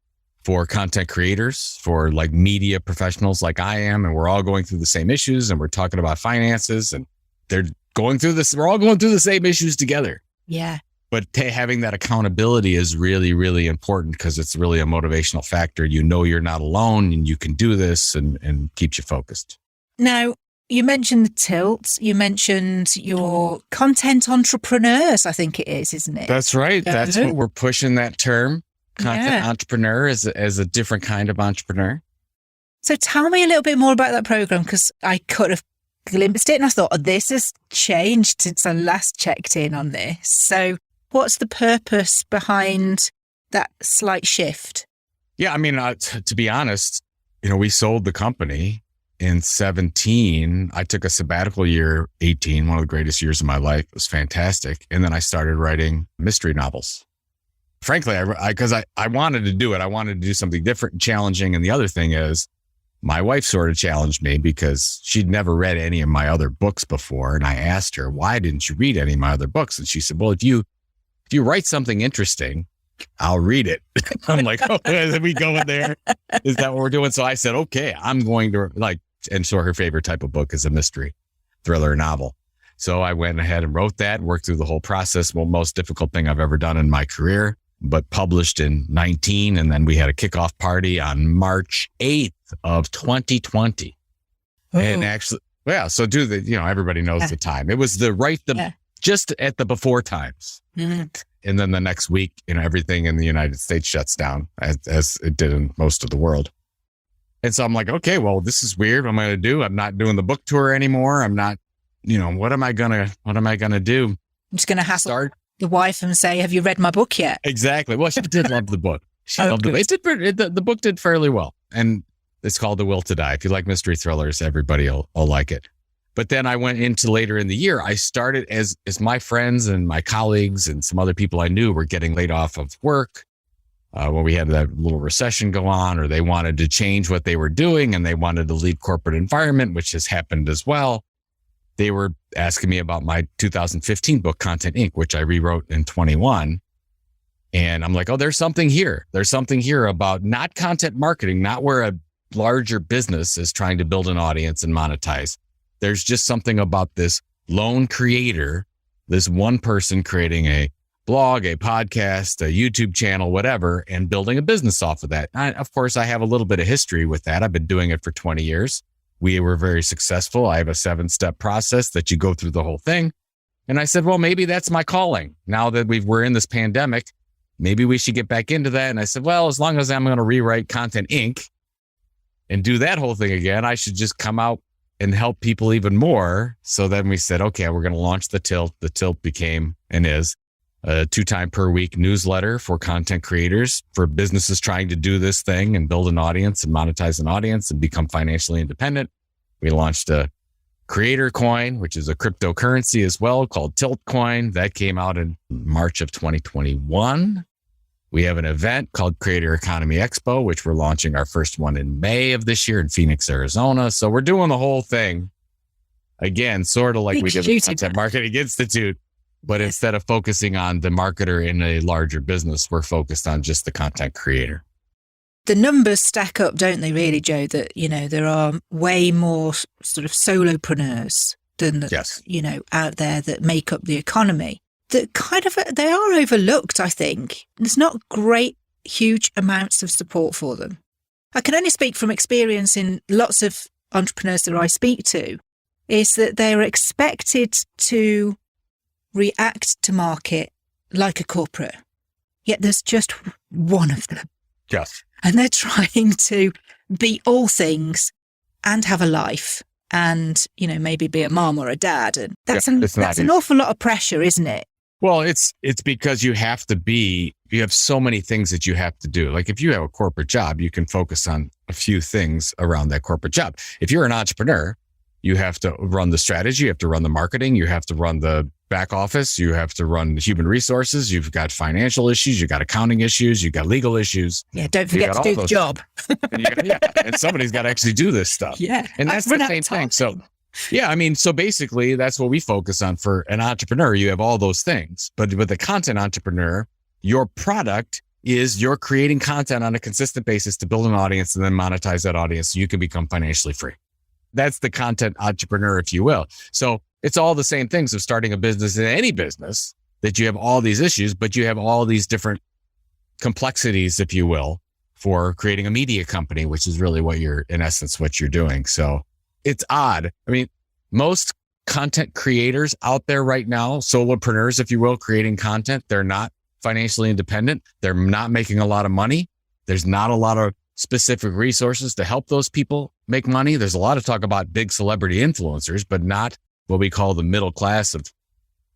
[SPEAKER 2] for content creators, for like media professionals like I am. And we're all going through the same issues and we're talking about finances and they're going through this. We're all going through the same issues together.
[SPEAKER 1] Yeah.
[SPEAKER 2] But having that accountability is really, really important because it's really a motivational factor. You're not alone and you can do this and keeps you focused.
[SPEAKER 1] Now, you mentioned the tilt. You mentioned your content entrepreneurs, I think it is, isn't it?
[SPEAKER 2] That's right. That's what we're pushing, that term. Content entrepreneur is a different kind of entrepreneur.
[SPEAKER 1] So tell me a little bit more about that program because I could have glimpsed it and I thought, this has changed since I last checked in on this. So what's the purpose behind that slight shift?
[SPEAKER 2] Yeah, to be honest, we sold the company in 17. I took a sabbatical year, 18, one of the greatest years of my life. It was fantastic. And then I started writing mystery novels. frankly, because I wanted to do it. I wanted to do something different and challenging. And the other thing is my wife sort of challenged me because she'd never read any of my other books before. And I asked her, why didn't you read any of my other books? And she said, well, if you write something interesting, I'll read it. I'm like, oh, we go in there. Is that what we're doing? So I said, okay, I'm going to and so her favorite type of book is a mystery thriller novel. So I went ahead and wrote that, worked through the whole process. Well, most difficult thing I've ever done in my career, but published in 19. And then we had a kickoff party on March 8th of 2020. Oh. And actually, yeah. So everybody knows the time. It was just at the before times. Mm-hmm. And then the next week, everything in the United States shuts down as it did in most of the world. And so I'm like, okay, well, this is weird. What am I going to do? I'm not doing the book tour anymore. I'm not, what am I going to do?
[SPEAKER 1] I'm just going to hassle the wife and say, have you read my book yet?
[SPEAKER 2] Exactly. Well, she did love the book. She loved the book. The book did fairly well. And it's called The Will to Die. If you like mystery thrillers, everybody will like it. But then I went into later in the year, I started as my friends and my colleagues and some other people I knew were getting laid off of work when we had that little recession go on, or they wanted to change what they were doing and they wanted to leave corporate environment, which has happened as well. They were asking me about my 2015 book, Content Inc., which I rewrote in 21. And I'm like, oh, there's something here. There's something here about not content marketing, not where a larger business is trying to build an audience and monetize. There's just something about this lone creator, this one person creating a blog, a podcast, a YouTube channel, whatever, and building a business off of that. Of course, I have a little bit of history with that. I've been doing it for 20 years. We were very successful. I have a 7-step process that you go through the whole thing. And I said, well, maybe that's my calling. Now that we're in this pandemic, maybe we should get back into that. And I said, well, as long as I'm going to rewrite Content Inc. and do that whole thing again, I should just come out and help people even more. So then we said, okay, we're going to launch The Tilt. The Tilt became and is a 2-time per week newsletter for content creators, for businesses trying to do this thing and build an audience and monetize an audience and become financially independent. We launched a creator coin, which is a cryptocurrency as well, called Tilt Coin. That came out in March of 2021. We have an event called Creator Economy Expo, which we're launching our first one in May of this year in Phoenix, Arizona. So we're doing the whole thing again, sort of like we did with Content Marketing Institute, but instead of focusing on the marketer in a larger business, we're focused on just the content creator.
[SPEAKER 1] The numbers stack up, don't they, really, Joe, that, there are way more sort of solopreneurs than,
[SPEAKER 2] yes,
[SPEAKER 1] out there that make up the economy. That they are overlooked, I think. There's not huge amounts of support for them. I can only speak from experience in lots of entrepreneurs that I speak to, is that they're expected to react to market like a corporate, yet there's just one of them.
[SPEAKER 2] Yes.
[SPEAKER 1] And they're trying to be all things and have a life and, maybe be a mom or a dad. And that's an awful lot of pressure, isn't it?
[SPEAKER 2] Well, it's because you have so many things that you have to do. Like if you have a corporate job, you can focus on a few things around that corporate job. If you're an entrepreneur, you have to run the strategy, you have to run the marketing, you have to run the back office, you have to run human resources, you've got financial issues, you've got accounting issues, you've got legal issues.
[SPEAKER 1] Yeah, don't forget to do the job.
[SPEAKER 2] And somebody's got to actually do this stuff.
[SPEAKER 1] Yeah.
[SPEAKER 2] And that's the same thing. So yeah, so basically that's what we focus on. For an entrepreneur, you have all those things. But with a content entrepreneur, your product is you're creating content on a consistent basis to build an audience and then monetize that audience so you can become financially free. That's the content entrepreneur, if you will. So it's all the same things of starting a business in any business, that you have all these issues, but you have all these different complexities, if you will, for creating a media company, which is really what you're doing. So it's odd. Most content creators out there right now, solopreneurs, if you will, creating content, they're not financially independent. They're not making a lot of money. There's not a lot of specific resources to help those people make money. There's a lot of talk about big celebrity influencers, but not what we call the middle class of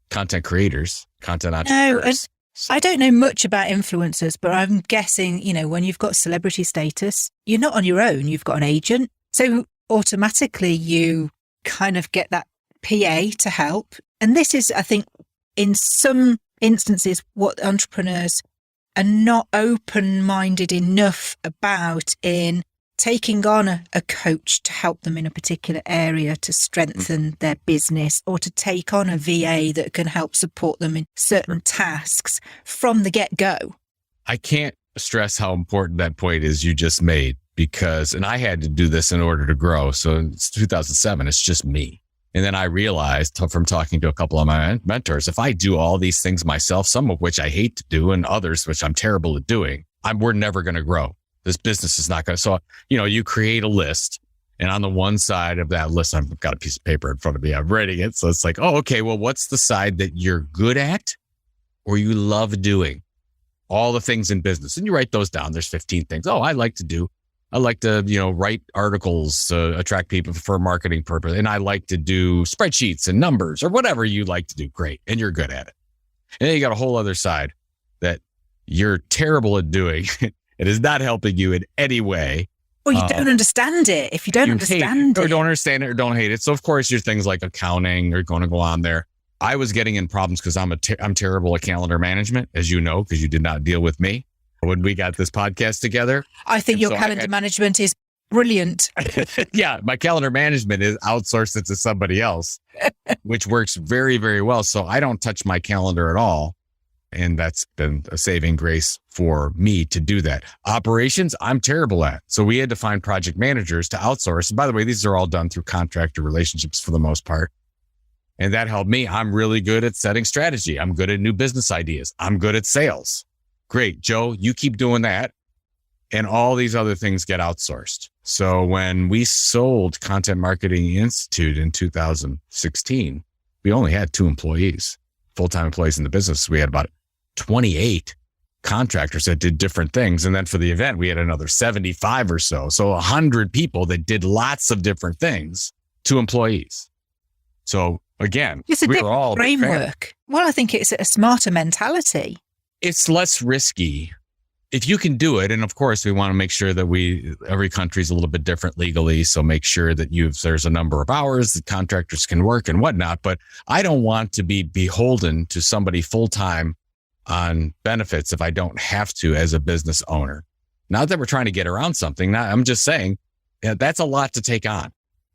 [SPEAKER 2] content creators, content entrepreneurs.
[SPEAKER 1] No, I don't know much about influencers, but I'm guessing, when you've got celebrity status, you're not on your own. You've got an agent. So automatically you kind of get that PA to help. And this is, I think, in some instances, what entrepreneurs are not open-minded enough about in taking on a coach to help them in a particular area to strengthen their business, or to take on a VA that can help support them in certain tasks from the get-go.
[SPEAKER 2] I can't stress how important that point is you just made, because, and I had to do this in order to grow. So it's 2007, it's just me. And then I realized from talking to a couple of my mentors, if I do all these things myself, some of which I hate to do and others which I'm terrible at doing, we're never going to grow. This business is not going to. So, you create a list, and on the one side of that list, I've got a piece of paper in front of me. I'm writing it. So it's like, oh, okay, well, what's the side that you're good at or you love doing? All the things in business. And you write those down. There's 15 things. Oh, I like to, write articles, attract people for a marketing purpose. And I like to do spreadsheets and numbers or whatever you like to do. Great. And you're good at it. And then you got a whole other side that you're terrible at doing. It is not helping you in any way.
[SPEAKER 1] Or you don't understand it. If you don't understand it.
[SPEAKER 2] Or don't understand it or don't hate it. So of course your things like accounting are going to go on there. I was getting in problems because I'm terrible at calendar management, as you know, because you did not deal with me when we got this podcast together.
[SPEAKER 1] I think your calendar management is brilliant.
[SPEAKER 2] Yeah, my calendar management is outsourced it to somebody else, which works very, very well. So I don't touch my calendar at all. And that's been a saving grace for me to do that. Operations, I'm terrible at. So we had to find project managers to outsource. And by the way, these are all done through contractor relationships for the most part. And that helped me. I'm really good at setting strategy. I'm good at new business ideas. I'm good at sales. Great. Joe, you keep doing that. And all these other things get outsourced. So when we sold Content Marketing Institute in 2016, we only had 2 employees, full-time employees in the business. We had about 28 contractors that did different things. And then for the event, we had another 75 or so. So 100 people that did lots of different things, 2 employees. So again,
[SPEAKER 1] it's a different framework. Well, I think it's a smarter mentality.
[SPEAKER 2] It's less risky if you can do it. And of course, we want to make sure that every country is a little bit different legally. So make sure that there's a number of hours that contractors can work and whatnot. But I don't want to be beholden to somebody full-time on benefits if I don't have to as a business owner. Not that we're trying to get around something. I'm just saying that's a lot to take on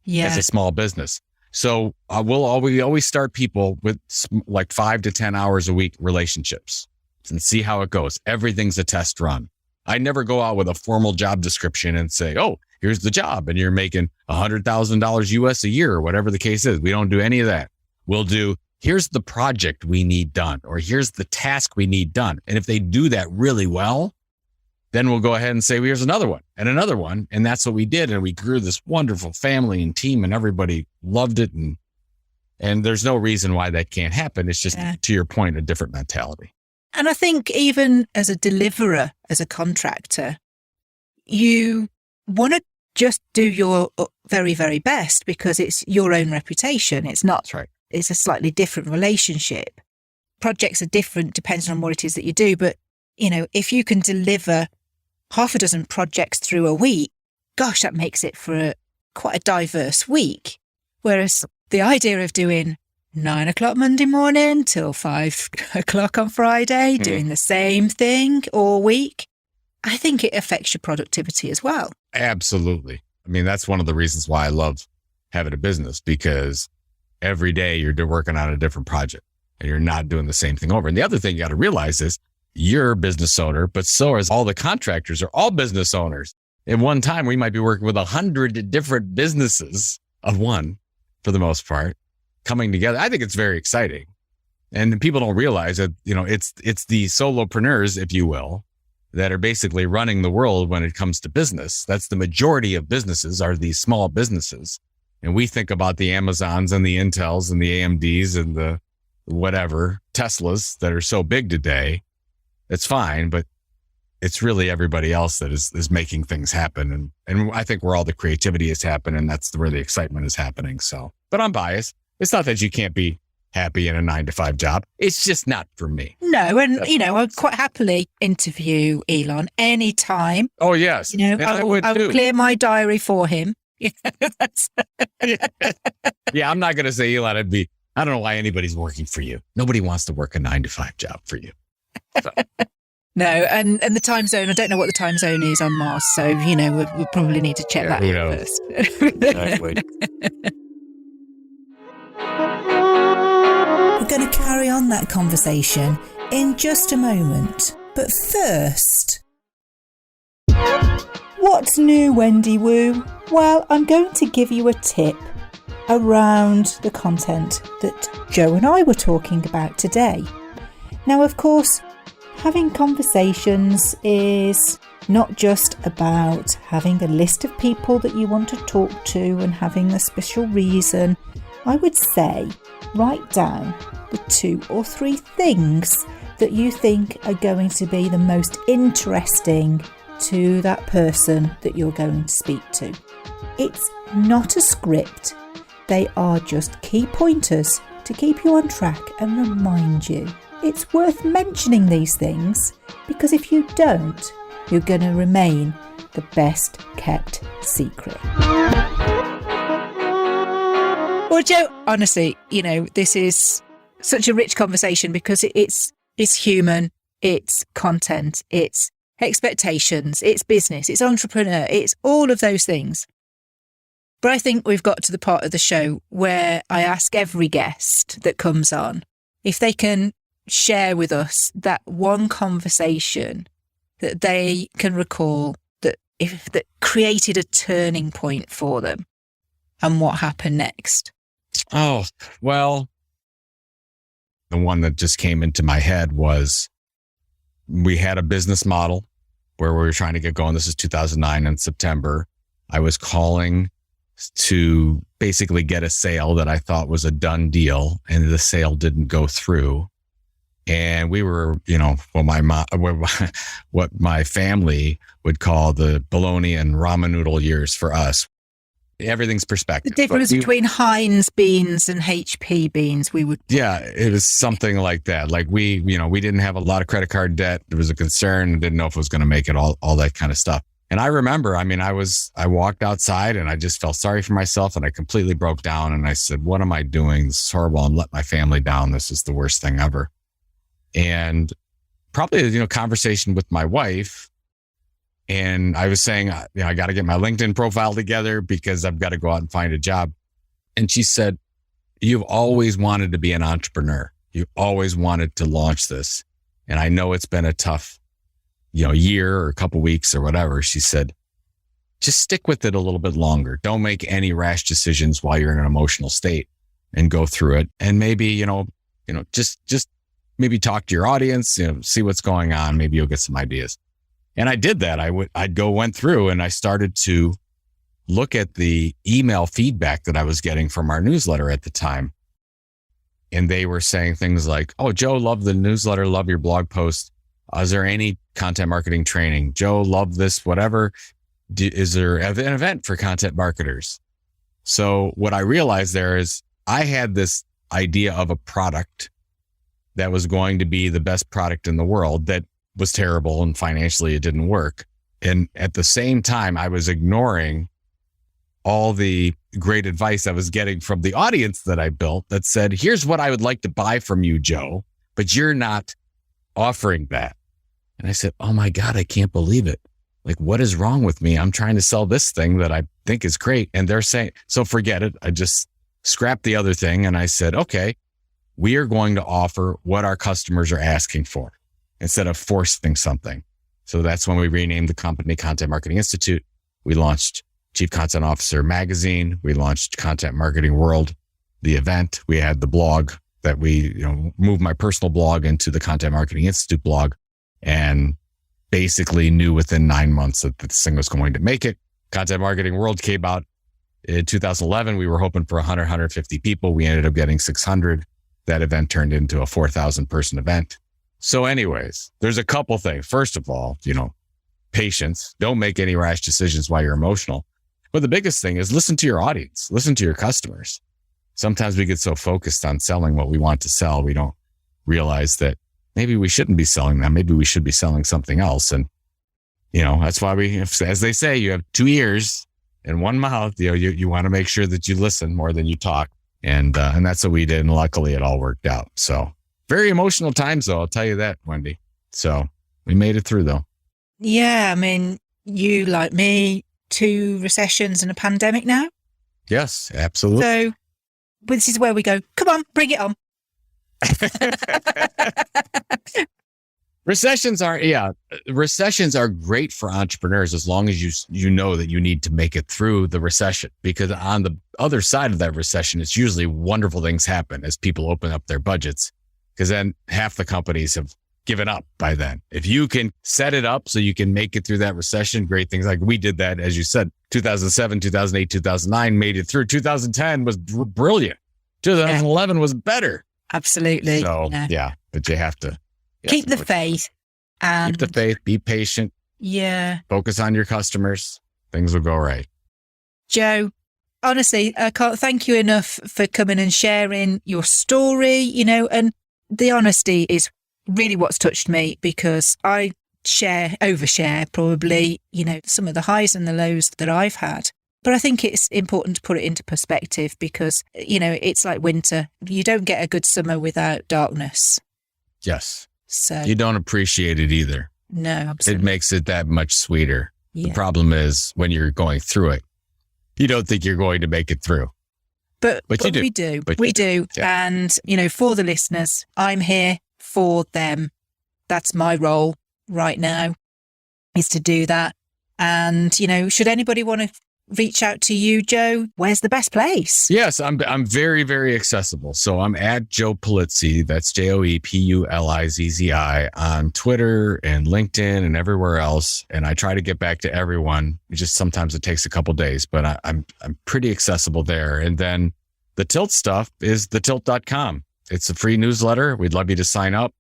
[SPEAKER 2] as a small business. So we always start people with like 5 to 10 hours a week relationships and see how it goes. Everything's a test run. I never go out with a formal job description and say, oh, here's the job and you're making $100,000 US a year or whatever the case is. We don't do any of that. We'll do, here's the project we need done, or here's the task we need done. And if they do that really well, then we'll go ahead and say, well, here's another one and another one. And that's what we did. And we grew this wonderful family and team and everybody loved it. And there's no reason why that can't happen. It's just, to your point, a different mentality.
[SPEAKER 1] And I think even as a deliverer, as a contractor, you want to just do your very, very best because it's your own reputation. It's not,
[SPEAKER 2] that's right.
[SPEAKER 1] It's a slightly different relationship. Projects are different depending on what it is that you do. But, if you can deliver half a dozen projects through a week, gosh, that makes it for quite a diverse week. Whereas the idea of doing 9 o'clock Monday morning till 5 o'clock on Friday, doing the same thing all week, I think it affects your productivity as well.
[SPEAKER 2] Absolutely. I mean, that's one of the reasons why I love having a business, because every day you're working on a different project and you're not doing the same thing over. And the other thing you got to realize is you're a business owner, but so is all the contractors are all business owners. At one time, we might be working with 100 different businesses of one, for the most part, coming together. I think it's very exciting. And people don't realize that, it's the solopreneurs, if you will, that are basically running the world when it comes to business. That's the majority of businesses are these small businesses. And we think about the Amazons and the Intels and the AMDs and the whatever Teslas that are so big today. It's fine, but it's really everybody else that is making things happen. And I think where all the creativity is happening, and that's where the excitement is happening. So, but I'm biased. It's not that you can't be happy in a 9-to-5 job. It's just not for me.
[SPEAKER 1] No. And, I'd quite happily interview Elon anytime.
[SPEAKER 2] Oh, yes.
[SPEAKER 1] I will clear my diary for him.
[SPEAKER 2] Yeah, I'm not going to say, Elon, I don't know why anybody's working for you. Nobody wants to work a 9-to-5 job for you. So.
[SPEAKER 1] No, and the time zone, I don't know what the time zone is on Mars, so, we probably need to check that
[SPEAKER 2] who
[SPEAKER 1] out
[SPEAKER 2] knows?
[SPEAKER 1] first.
[SPEAKER 2] Exactly.
[SPEAKER 1] We're going to carry on that conversation in just a moment. But first, what's new, Wendy Woo? Well, I'm going to give you a tip around the content that Joe and I were talking about today. Now, of course, having conversations is not just about having a list of people that you want to talk to and having a special reason. I would say write down the 2 or 3 things that you think are going to be the most interesting to that person that you're going to speak to. It's not a script. They are just key pointers to keep you on track and remind you. It's worth mentioning these things because if you don't, you're going to remain the best kept secret. Well, Joe, honestly, this is such a rich conversation because it's human, it's content, it's expectations, it's business, it's entrepreneur, it's all of those things. But I think we've got to the part of the show where I ask every guest that comes on if they can share with us that one conversation that they can recall that created a turning point for them and what happened next.
[SPEAKER 2] Oh, well, the one that just came into my head was we had a business model where we were trying to get going. This is 2009 in September. I was calling to basically get a sale that I thought was a done deal, and the sale didn't go through. And we were, what my family would call the bologna and ramen noodle years for us. Everything's perspective.
[SPEAKER 1] The difference between Heinz beans and HP beans,
[SPEAKER 2] Yeah, it was something like that. Like we didn't have a lot of credit card debt. There was a concern. Didn't know if it was going to make it, all that kind of stuff. And I remember, I walked outside and I just felt sorry for myself and I completely broke down. And I said, what am I doing? This is horrible. I'm letting my family down. This is the worst thing ever. And probably, conversation with my wife. And I was saying, I got to get my LinkedIn profile together because I've got to go out and find a job. And she said, you've always wanted to be an entrepreneur. You always wanted to launch this. And I know it's been a tough, year or a couple weeks or whatever. She said, just stick with it a little bit longer. Don't make any rash decisions while you're in an emotional state and go through it. And maybe, just maybe talk to your audience, see what's going on. Maybe you'll get some ideas. And I did that. Went through and I started to look at the email feedback that I was getting from our newsletter at the time. And they were saying things like, oh, Joe, love the newsletter, love your blog post. Is there any content marketing training? Joe, love this, whatever. Is there an event for content marketers? So what I realized there is I had this idea of a product that was going to be the best product in the world that was terrible and financially it didn't work. And at the same time, I was ignoring all the great advice I was getting from the audience that I built that said, here's what I would like to buy from you, Joe, but you're not offering that. And I said, oh my God, I can't believe it. Like, what is wrong with me? I'm trying to sell this thing that I think is great. And they're saying, so forget it. I just scrapped the other thing. And I said, okay, we are going to offer what our customers are asking for instead of forcing something. So that's when we renamed the company Content Marketing Institute. We launched Chief Content Officer Magazine. We launched Content Marketing World, the event. We had the blog that we, moved my personal blog into the Content Marketing Institute blog, and basically knew within 9 months that this thing was going to make it. Content Marketing World came out in 2011. We were hoping for 100, 150 people. We ended up getting 600. That event turned into a 4,000 person event. So anyways, there's a couple things. First of all, patience. Don't make any rash decisions while you're emotional. But the biggest thing is listen to your audience, listen to your customers. Sometimes we get so focused on selling what we want to sell, we don't realize that maybe we shouldn't be selling them. Maybe we should be selling something else. And, that's why as they say, you have 2 ears and 1 mouth. You want to make sure that you listen more than you talk. And that's what we did. And luckily it all worked out. So very emotional times though. I'll tell you that, Wendy. So We made it through, though.
[SPEAKER 1] Yeah, I mean, you, like me, 2 recessions and a pandemic now.
[SPEAKER 2] Yes, absolutely.
[SPEAKER 1] So this is where we go, come on, bring it on.
[SPEAKER 2] Recessions are great for entrepreneurs as long as you know that you need to make it through the recession, because on the other side of that recession, it's usually wonderful things happen as people open up their budgets, because then half the companies have given up by then. If you can set it up so you can make it through that recession, great things like we did that, as you said, 2007, 2008, 2009 made it through. 2010 was brilliant. 2011 was better.
[SPEAKER 1] Absolutely.
[SPEAKER 2] So but you have to
[SPEAKER 1] keep the faith. And
[SPEAKER 2] keep the faith, be patient.
[SPEAKER 1] Yeah.
[SPEAKER 2] Focus on your customers. Things will go right.
[SPEAKER 1] Joe, honestly, I can't thank you enough for coming and sharing your story, and the honesty is really what's touched me, because I overshare probably, some of the highs and the lows that I've had. But I think it's important to put it into perspective, because, it's like winter. You don't get a good summer without darkness.
[SPEAKER 2] Yes.
[SPEAKER 1] So
[SPEAKER 2] you don't appreciate it either.
[SPEAKER 1] No, absolutely.
[SPEAKER 2] It makes it that much sweeter.
[SPEAKER 1] Yeah.
[SPEAKER 2] The problem is when you're going through it, you don't think you're going to make it through.
[SPEAKER 1] But
[SPEAKER 2] you do.
[SPEAKER 1] We do.
[SPEAKER 2] But
[SPEAKER 1] we
[SPEAKER 2] you
[SPEAKER 1] do.
[SPEAKER 2] Yeah.
[SPEAKER 1] And, for the listeners, I'm here for them. That's my role right now, is to do that. And, should anybody want to reach out to you, Joe, where's the best place?
[SPEAKER 2] Yes, I'm very, very accessible. So I'm at Joe Pulizzi. That's JoePulizzi on Twitter and LinkedIn and everywhere else. And I try to get back to everyone. Sometimes it takes a couple days, but I'm pretty accessible there. And then the Tilt stuff is thetilt.com. It's a free newsletter. We'd love you to sign up.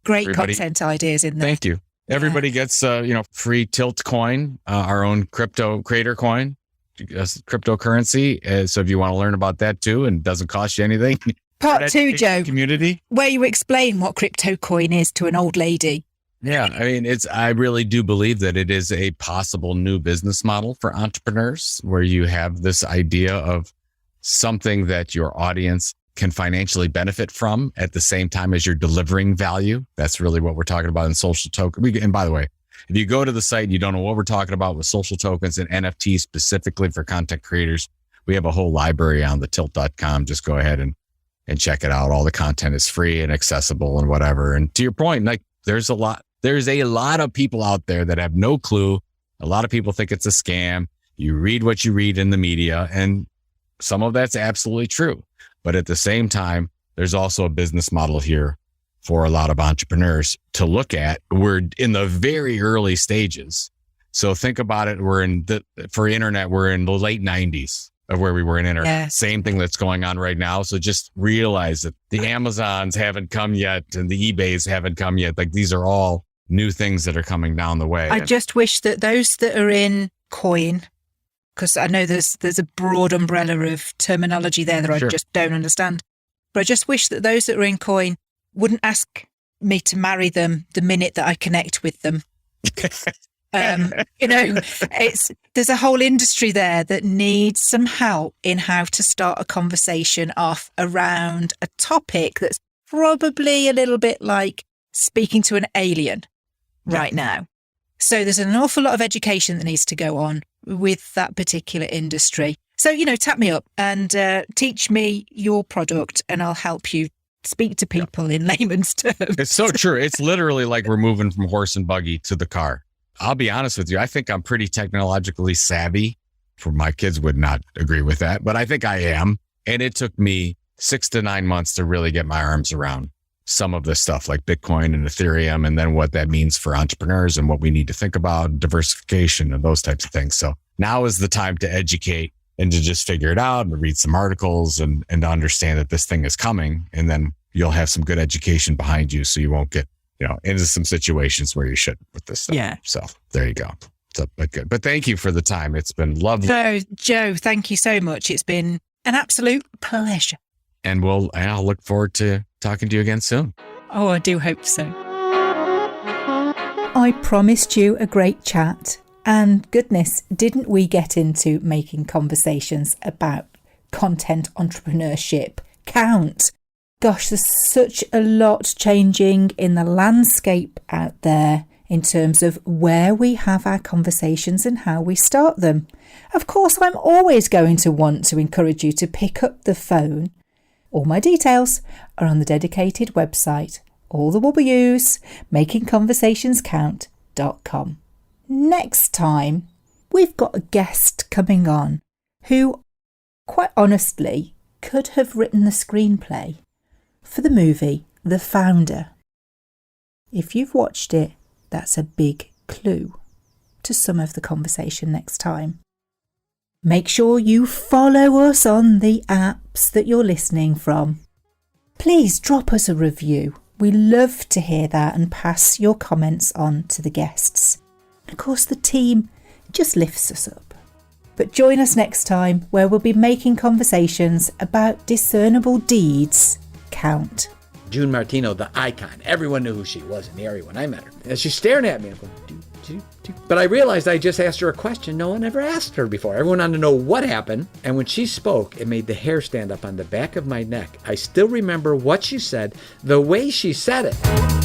[SPEAKER 1] Great content ideas in there.
[SPEAKER 2] Thank you. Everybody gets free Tilt coin, our own crypto creator coin. Cryptocurrency. So if you want to learn about that too, and it doesn't cost you anything.
[SPEAKER 1] Part 2, Joe.
[SPEAKER 2] Community.
[SPEAKER 1] Where you explain what crypto coin is to an old lady.
[SPEAKER 2] Yeah. I mean, I really do believe that it is a possible new business model for entrepreneurs, where you have this idea of something that your audience can financially benefit from at the same time as you're delivering value. That's really what we're talking about in social token. And by the way, if you go to the site and you don't know what we're talking about with social tokens and NFTs specifically for content creators, we have a whole library on thetilt.com. Just go ahead and check it out. All the content is free and accessible and whatever. And to your point, like there's a lot of people out there that have no clue. A lot of people think it's a scam. You read what you read in the media, and some of that's absolutely true. But at the same time, there's also a business model here for a lot of entrepreneurs to look at. We're in the very early stages. So think about it. For internet, we're in the late 90s of where we were in internet.
[SPEAKER 1] Yes.
[SPEAKER 2] Same thing that's going on right now. So just realize that the Amazons haven't come yet and the eBays haven't come yet. Like these are all new things that are coming down the way.
[SPEAKER 1] I just wish that those that are in coin, because I know there's a broad umbrella of terminology there that
[SPEAKER 2] Sure.
[SPEAKER 1] I just don't understand. But I just wish that those that are in coin wouldn't ask me to marry them the minute that I connect with them. There's a whole industry there that needs some help in how to start a conversation off around a topic that's probably a little bit like speaking to an alien right now. So there's an awful lot of education that needs to go on with that particular industry. So, tap me up and teach me your product, and I'll help you speak to people in layman's terms.
[SPEAKER 2] It's so true. It's literally like we're moving from horse and buggy to the car. I'll be honest with you. I think I'm pretty technologically savvy. My kids would not agree with that, but I think I am. And it took me 6 to 9 months to really get my arms around some of this stuff like Bitcoin and Ethereum, and then what that means for entrepreneurs and what we need to think about, diversification and those types of things. So now is the time to educate and to just figure it out and read some articles and to understand that this thing is coming. And then you'll have some good education behind you, so you won't get, into some situations where you shouldn't with this stuff.
[SPEAKER 1] Yeah.
[SPEAKER 2] So there you go. So, but good. But thank you for the time. It's been lovely.
[SPEAKER 1] So, Joe, thank you so much. It's been an absolute pleasure.
[SPEAKER 2] And I'll look forward to talking to you again soon.
[SPEAKER 1] Oh, I do hope so. I promised you a great chat. And goodness, didn't we get into making conversations about content entrepreneurship count? Gosh, there's such a lot changing in the landscape out there in terms of where we have our conversations and how we start them. Of course, I'm always going to want to encourage you to pick up the phone. All my details are on the dedicated website, all the W's, makingconversationscount.com. Next time, we've got a guest coming on who, quite honestly, could have written the screenplay for the movie The Founder. If you've watched it, that's a big clue to some of the conversation next time. Make sure you follow us on the apps that you're listening from. Please drop us a review. We love to hear that and pass your comments on to the guests. Of course, the team just lifts us up. But join us next time where we'll be making conversations about discernible deeds count.
[SPEAKER 3] June Martino, the icon. Everyone knew who she was in the area when I met her. And she's staring at me. I'm going, But I realized I just asked her a question no one ever asked her before. Everyone wanted to know what happened. And when she spoke, it made the hair stand up on the back of my neck. I still remember what she said, the way she said it.